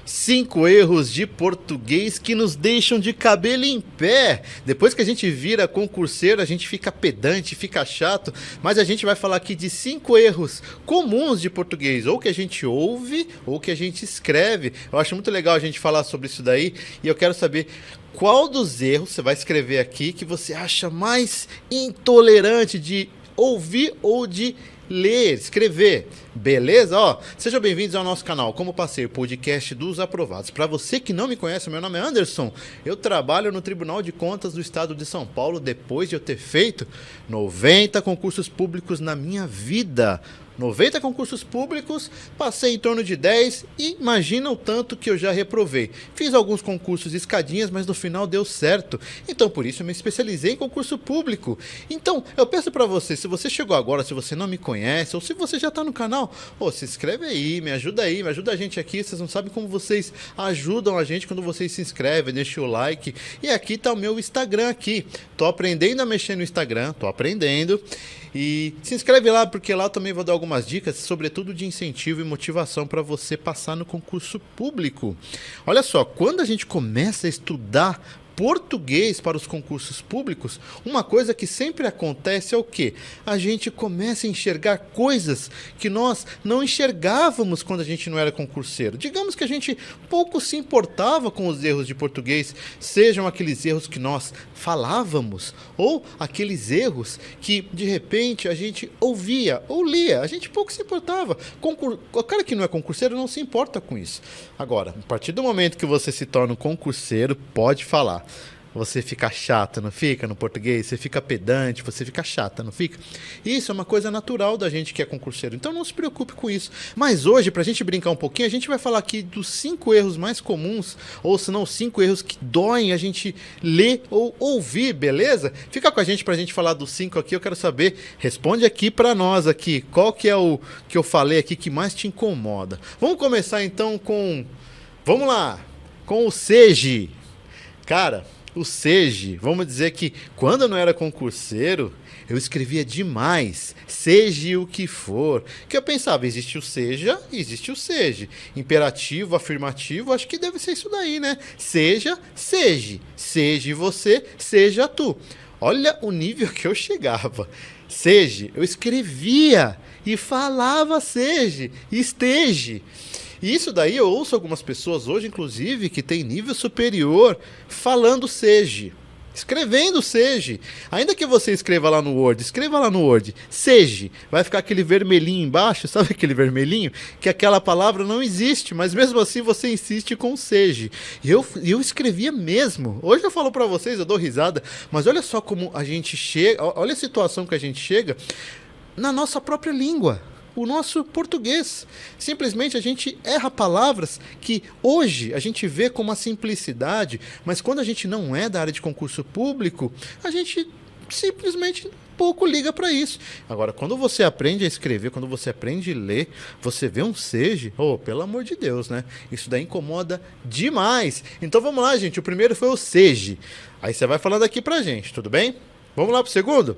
5 erros de português que nos deixam de cabelo em pé. Depois que a gente vira concurseiro, a gente fica pedante, fica chato, mas a gente vai falar aqui de 5 erros comuns de português, ou que a gente ouve, ou que a gente escreve. Eu acho muito legal a gente falar sobre isso daí, e eu quero saber qual dos erros você vai escrever aqui que você acha mais intolerante de ouvir ou de ler, escrever, beleza? Sejam bem-vindos ao nosso canal Como Passeio, podcast dos aprovados. Para você que não me conhece, meu nome é Anderson, eu trabalho no Tribunal de Contas do Estado de São Paulo depois de eu ter feito 90 concursos públicos na minha vida. 90 concursos públicos, passei em torno de 10 e imagina o tanto que eu já reprovei. Fiz alguns concursos escadinhas, mas no final deu certo. Então por isso eu me especializei em concurso público. Então eu peço para você, se você chegou agora, se você não me conhece, ou se você já está no canal, se inscreve aí, me ajuda a gente aqui. Vocês não sabem como vocês ajudam a gente quando vocês se inscrevem, deixam o like. E aqui está o meu Instagram aqui. Tô aprendendo a mexer no Instagram, tô aprendendo. E se inscreve lá, porque lá eu também vou dar algumas dicas, sobretudo de incentivo e motivação para você passar no concurso público. Olha só, quando a gente começa a estudar português para os concursos públicos, uma coisa que sempre acontece é o quê? A gente começa a enxergar coisas que nós não enxergávamos quando a gente não era concurseiro. Digamos que a gente pouco se importava com os erros de português, sejam aqueles erros que nós falávamos, ou aqueles erros que de repente a gente ouvia ou lia, a gente pouco se importava. O cara que não é concurseiro não se importa com isso. Agora, a partir do momento que você se torna um concurseiro, pode falar. Você fica chato, não fica, no português? Você fica pedante, você fica chata, não fica? Isso é uma coisa natural da gente que é concurseiro, então não se preocupe com isso. Mas hoje, pra gente brincar um pouquinho, a gente vai falar aqui dos 5 erros mais comuns, ou se não, 5 erros que doem a gente ler ou ouvir, beleza? Fica com a gente pra gente falar dos 5 aqui, eu quero saber, responde aqui pra nós aqui, qual que é o que eu falei aqui que mais te incomoda. Vamos começar então com, vamos lá, com o SEGE. Cara, o SEGE, vamos dizer que quando eu não era concurseiro, eu escrevia demais, seja o que for. Que eu pensava, existe o seja e existe o SEGE. Imperativo, afirmativo, acho que deve ser isso daí, né? Seja, SEGE. Seja você, seja tu. Olha o nível que eu chegava. SEGE, eu escrevia e falava SEGE, esteja. E isso daí eu ouço algumas pessoas hoje, inclusive, que tem nível superior, falando SEGE, escrevendo SEGE. Ainda que você escreva lá no Word, SEGE, vai ficar aquele vermelhinho embaixo, sabe aquele vermelhinho? Que aquela palavra não existe, mas mesmo assim você insiste com SEGE. E eu escrevia mesmo. Hoje eu falo pra vocês, eu dou risada, mas olha só como a gente chega, olha a situação que a gente chega na nossa própria língua. O nosso português. Simplesmente a gente erra palavras que hoje a gente vê com uma simplicidade, mas quando a gente não é da área de concurso público, a gente simplesmente pouco liga para isso. Agora, quando você aprende a escrever, quando você aprende a ler, você vê um SEGE, pelo amor de Deus, né? Isso daí incomoda demais. Então vamos lá, gente. O primeiro foi o SEGE. Aí você vai falando aqui pra gente, tudo bem? Vamos lá pro segundo?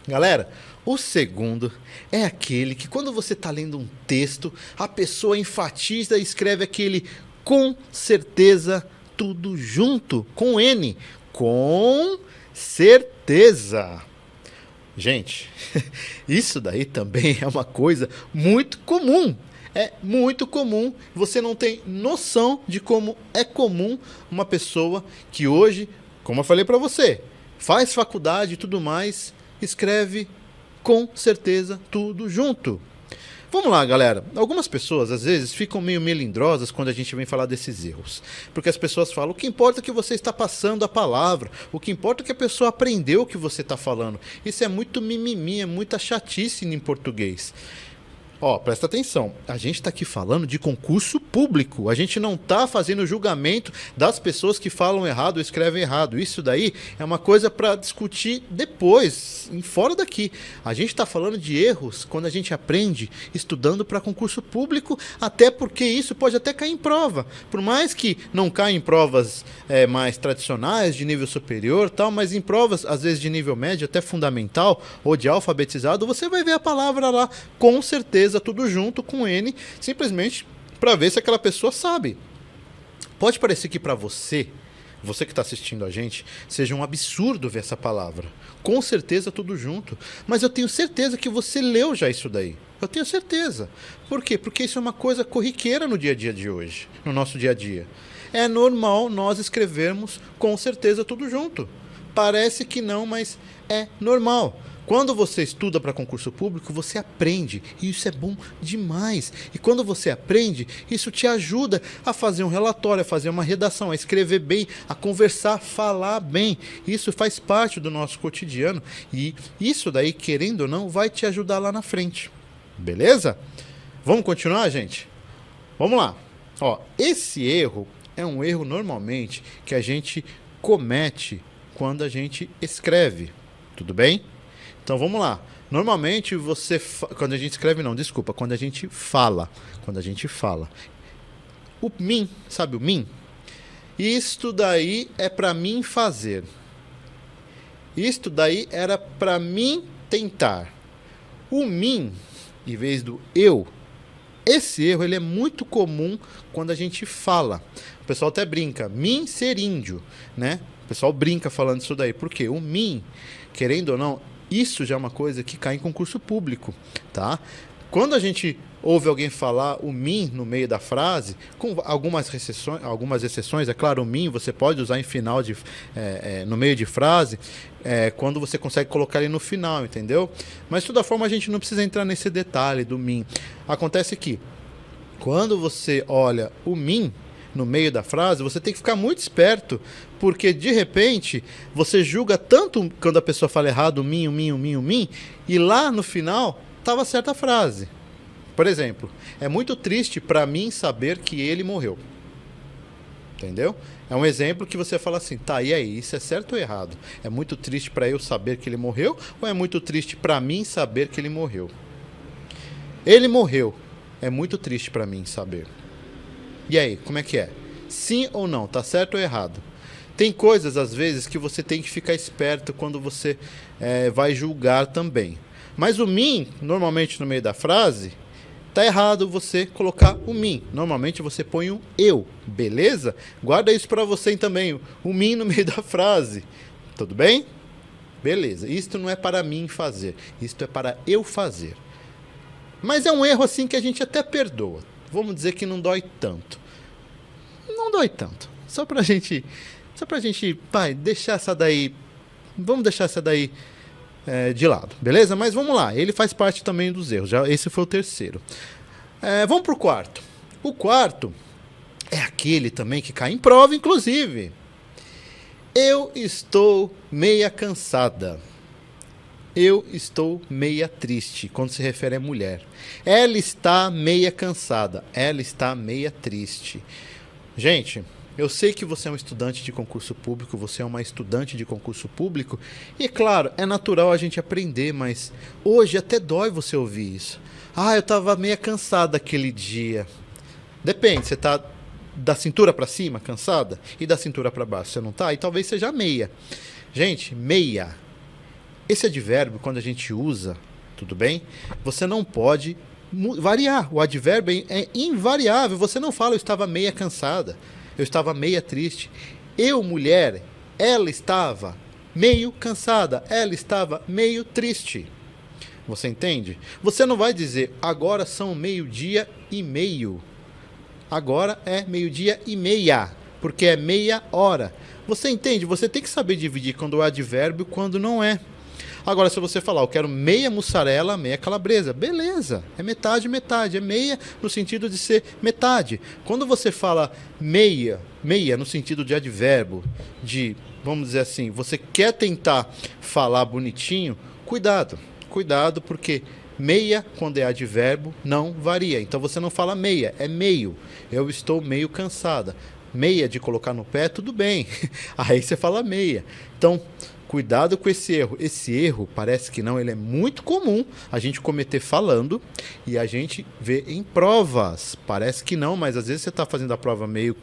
Galera, o segundo é aquele que quando você está lendo um texto, a pessoa enfatiza e escreve aquele com certeza tudo junto, com N, com certeza. Gente, isso daí também é uma coisa muito comum. É muito comum, você não tem noção de como é comum uma pessoa que hoje, como eu falei para você, faz faculdade e tudo mais, escreve com certeza tudo junto. Vamos lá, galera. Algumas pessoas, às vezes, ficam meio melindrosas quando a gente vem falar desses erros. Porque as pessoas falam, o que importa é que você está passando a palavra. O que importa é que a pessoa aprendeu o que você está falando. Isso é muito mimimi, é muita chatice em português. Presta atenção, a gente está aqui falando de concurso público, a gente não está fazendo julgamento das pessoas que falam errado ou escrevem errado. Isso daí é uma coisa para discutir depois, fora daqui. A gente está falando de erros quando a gente aprende estudando para concurso público, até porque isso pode até cair em prova. Por mais que não caia em provas mais tradicionais, de nível superior, tal, mas em provas, às vezes de nível médio, até fundamental, ou de alfabetizado, você vai ver a palavra lá, com certeza, tudo junto com N, simplesmente para ver se aquela pessoa sabe. Pode parecer que para você que está assistindo a gente, seja um absurdo ver essa palavra. Com certeza tudo junto. Mas eu tenho certeza que você leu já isso daí. Eu tenho certeza. Por quê? Porque isso é uma coisa corriqueira no dia a dia de hoje, no nosso dia a dia. É normal nós escrevermos com certeza tudo junto. Parece que não, mas é normal. Quando você estuda para concurso público, você aprende, e isso é bom demais. E quando você aprende, isso te ajuda a fazer um relatório, a fazer uma redação, a escrever bem, a conversar, falar bem. Isso faz parte do nosso cotidiano e isso daí, querendo ou não, vai te ajudar lá na frente. Beleza? Vamos continuar, gente? Vamos lá. Ó, esse erro é um erro normalmente que a gente comete quando a gente escreve. Tudo bem? Então vamos lá. Normalmente quando a gente escreve, não, desculpa, quando a gente fala. O mim, sabe o mim? Isto daí é para mim fazer. Isto daí era para mim tentar. O mim, em vez do eu, esse erro ele é muito comum quando a gente fala. O pessoal até brinca, mim ser índio, né? O pessoal brinca falando isso daí. Por quê? O mim, querendo ou não, isso já é uma coisa que cai em concurso público, tá? Quando a gente ouve alguém falar o mim no meio da frase, com algumas exceções, é claro, o mim você pode usar em final no meio de frase, quando você consegue colocar ele no final, entendeu? Mas de toda forma a gente não precisa entrar nesse detalhe do mim. Acontece que quando você olha o mim no meio da frase, você tem que ficar muito esperto, porque de repente você julga tanto quando a pessoa fala errado o mim, e lá no final estava certa a frase. Por exemplo, é muito triste para mim saber que ele morreu. Entendeu? É um exemplo que você fala assim, tá, e aí, isso é certo ou errado? É muito triste para eu saber que ele morreu, ou é muito triste para mim saber que ele morreu? Ele morreu. É muito triste para mim saber. E aí, como é que é? Sim ou não? Tá certo ou errado? Tem coisas, às vezes, que você tem que ficar esperto quando você vai julgar também. Mas o mim, normalmente no meio da frase, tá errado você colocar o mim. Normalmente você põe o eu, beleza? Guarda isso para você também, o mim no meio da frase. Tudo bem? Beleza. Isto não é para mim fazer, isto é para eu fazer. Mas é um erro assim que a gente até perdoa. Vamos dizer que não dói tanto. Não dói tanto. Só pra gente, deixar essa daí. Vamos deixar essa daí de lado, beleza? Mas vamos lá. Ele faz parte também dos erros. Já esse foi o terceiro. Vamos pro quarto. O quarto é aquele também que cai em prova, inclusive. Eu estou meia cansada. Eu estou meia triste, quando se refere à mulher. Ela está meia cansada. Ela está meia triste. Gente, eu sei que você é um estudante de concurso público, você é uma estudante de concurso público, e claro, é natural a gente aprender, mas hoje até dói você ouvir isso. Ah, eu estava meia cansada aquele dia. Depende, você está da cintura para cima, cansada, e da cintura para baixo, você não está? E talvez seja meia. Gente, meia. Esse advérbio, quando a gente usa, tudo bem? Você não pode variar. O advérbio é invariável. Você não fala, eu estava meia cansada, eu estava meia triste. Eu, mulher, ela estava meio cansada, ela estava meio triste. Você entende? Você não vai dizer, agora são 12:30. Agora é 12:30, porque é meia hora. Você entende? Você tem que saber dividir quando é advérbio e quando não é. Agora, se você falar, eu quero meia mussarela, meia calabresa, beleza, é metade, metade, é meia no sentido de ser metade. Quando você fala meia no sentido de advérbio, vamos dizer assim, você quer tentar falar bonitinho, cuidado, porque meia, quando é advérbio, não varia. Então você não fala meia, é meio, eu estou meio cansada. Meia de colocar no pé, tudo bem, aí você fala meia. Então, cuidado com esse erro. Esse erro, parece que não, ele é muito comum a gente cometer falando e a gente vê em provas. Parece que não, mas às vezes você está fazendo a prova meio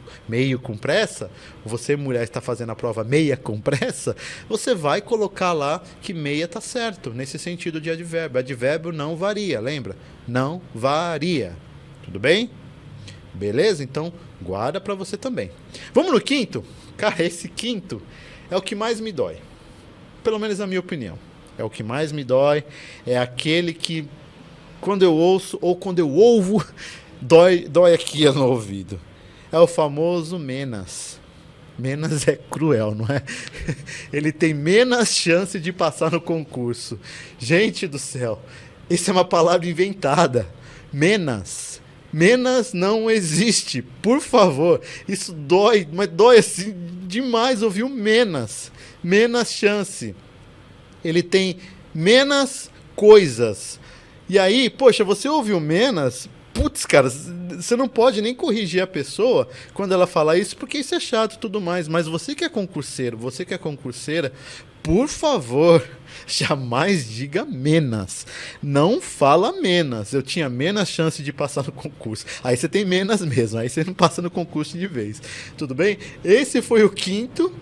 com pressa, você, mulher, está fazendo a prova meia com pressa, você vai colocar lá que meia está certo, nesse sentido de advérbio. Advérbio não varia, lembra? Não varia. Tudo bem? Beleza? Então, guarda para você também. Vamos no quinto? Cara, esse quinto é o que mais me dói. Pelo menos na minha opinião. É o que mais me dói. É aquele que, quando eu ouço ou quando eu ouvo, dói aqui no ouvido. É o famoso menos. Menos é cruel, não é? Ele tem menos chance de passar no concurso. Gente do céu, isso é uma palavra inventada. Menos. Menos não existe. Por favor, isso dói, mas dói assim demais ouvir o menos. Menos chance. Ele tem menos coisas. E aí, poxa, você ouviu menos... Putz, cara, você não pode nem corrigir a pessoa quando ela fala isso, porque isso é chato e tudo mais. Mas você que é concurseiro, você que é concurseira, por favor, jamais diga menos. Não fala menos. Eu tinha menos chance de passar no concurso. Aí você tem menos mesmo, aí você não passa no concurso de vez. Tudo bem? Esse foi o quinto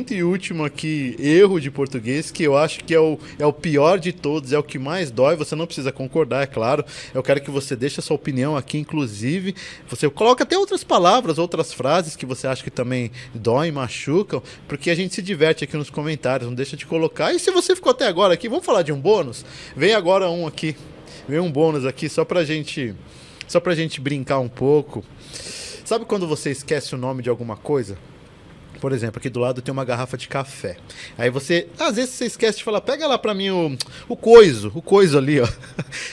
e último aqui erro de português, que eu acho que é o pior de todos, é o que mais dói. Você não precisa concordar, é claro. Eu quero que você deixe a sua opinião aqui, inclusive. Você coloca até outras palavras, outras frases que você acha que também doem, machucam, porque a gente se diverte aqui nos comentários. Não deixa de colocar. E se você ficou até agora aqui, vamos falar de um bônus? Vem agora um aqui. Vem um bônus aqui só pra gente brincar um pouco. Sabe quando você esquece o nome de alguma coisa? Por exemplo, aqui do lado tem uma garrafa de café. Aí você, às vezes você esquece de falar, pega lá pra mim o coiso ali, ó.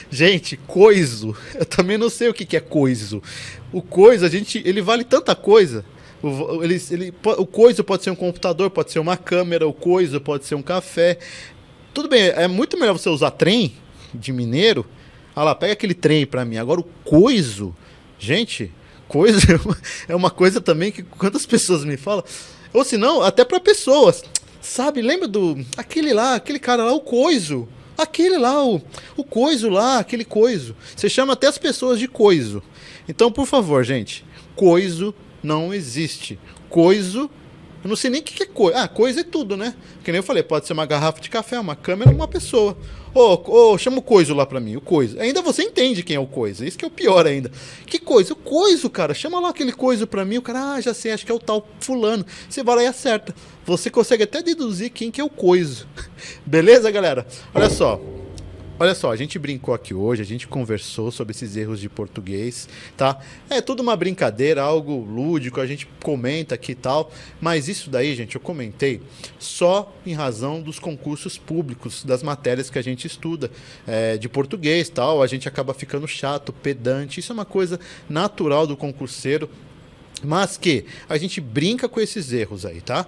Gente, coiso. Eu também não sei o que é coiso. O coiso, ele vale tanta coisa. O coiso pode ser um computador, pode ser uma câmera, o coiso pode ser um café. Tudo bem, é muito melhor você usar trem de mineiro. Olha lá, pega aquele trem pra mim. Agora o coiso, gente, coisa é uma coisa também que quantas pessoas me falam, ou se não, até pra pessoas. Sabe, lembra aquele cara lá, o coiso. Aquele lá, o coiso lá, aquele coiso. Você chama até as pessoas de coiso. Então, por favor, gente, coiso não existe. Coiso, eu não sei nem o que é coisa. Ah, coisa é tudo, né? Que nem eu falei, pode ser uma garrafa de café, uma câmera, uma pessoa. Chama o coiso lá pra mim, o coiso. Ainda você entende quem é o coiso, isso que é o pior ainda. Que coisa? O coiso, cara, chama lá aquele coiso pra mim, o cara, já sei, acho que é o tal fulano. Você vai lá e acerta. Você consegue até deduzir quem que é o coiso. Beleza, galera? Olha só, a gente brincou aqui hoje, a gente conversou sobre esses erros de português, tá? É tudo uma brincadeira, algo lúdico, a gente comenta aqui e tal, mas isso daí, gente, eu comentei só em razão dos concursos públicos, das matérias que a gente estuda de português e tal, a gente acaba ficando chato, pedante, isso é uma coisa natural do concurseiro, mas que a gente brinca com esses erros aí, tá?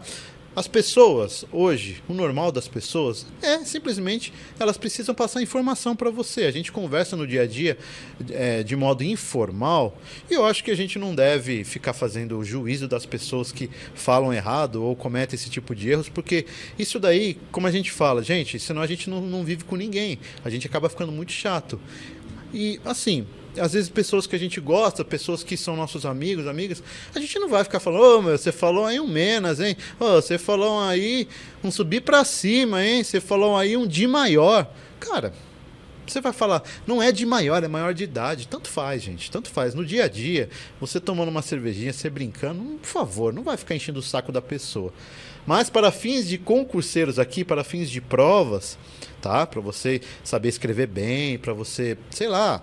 As pessoas, hoje, o normal das pessoas é simplesmente elas precisam passar informação para você. A gente conversa no dia a dia de modo informal e eu acho que a gente não deve ficar fazendo o juízo das pessoas que falam errado ou cometem esse tipo de erros, porque isso daí, como a gente fala, gente, senão a gente não vive com ninguém. A gente acaba ficando muito chato. E, assim, às vezes pessoas que a gente gosta, pessoas que são nossos amigos, amigas, a gente não vai ficar falando, você falou aí um menos, hein? Você falou aí um subir pra cima, hein? Você falou aí um de maior. Cara, você vai falar, não é de maior, é maior de idade. Tanto faz, gente, tanto faz. No dia a dia, você tomando uma cervejinha, você brincando, por favor, não vai ficar enchendo o saco da pessoa. Mas para fins de concurseiros aqui, para fins de provas, tá? Para você saber escrever bem, para você, sei lá,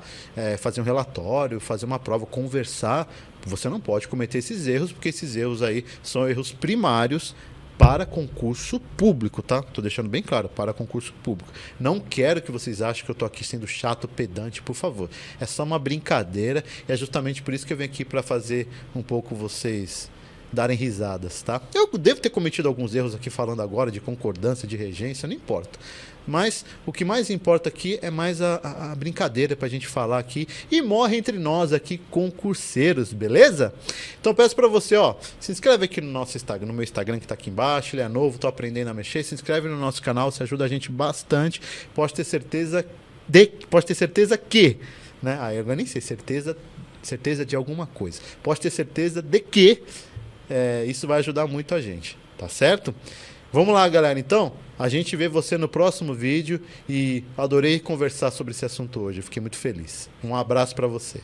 fazer um relatório, fazer uma prova, conversar, você não pode cometer esses erros, porque esses erros aí são erros primários para concurso público, tá? Tô deixando bem claro, para concurso público. Não quero que vocês achem que eu tô aqui sendo chato, pedante, por favor. É só uma brincadeira e é justamente por isso que eu venho aqui para fazer um pouco vocês darem risadas, tá? Eu devo ter cometido alguns erros aqui falando agora de concordância, de regência, não importa. Mas o que mais importa aqui é mais a brincadeira pra gente falar aqui e morre entre nós aqui concurseiros, beleza? Então peço pra você, ó, se inscreve aqui no nosso Instagram, no meu Instagram que tá aqui embaixo, ele é novo, tô aprendendo a mexer, se inscreve no nosso canal, você ajuda a gente bastante, pode ter certeza que, né? Ah, eu nem sei, certeza de alguma coisa. Pode ter certeza de que isso vai ajudar muito a gente, tá certo? Vamos lá, galera, então, a gente vê você no próximo vídeo e adorei conversar sobre esse assunto hoje, eu fiquei muito feliz. Um abraço para você.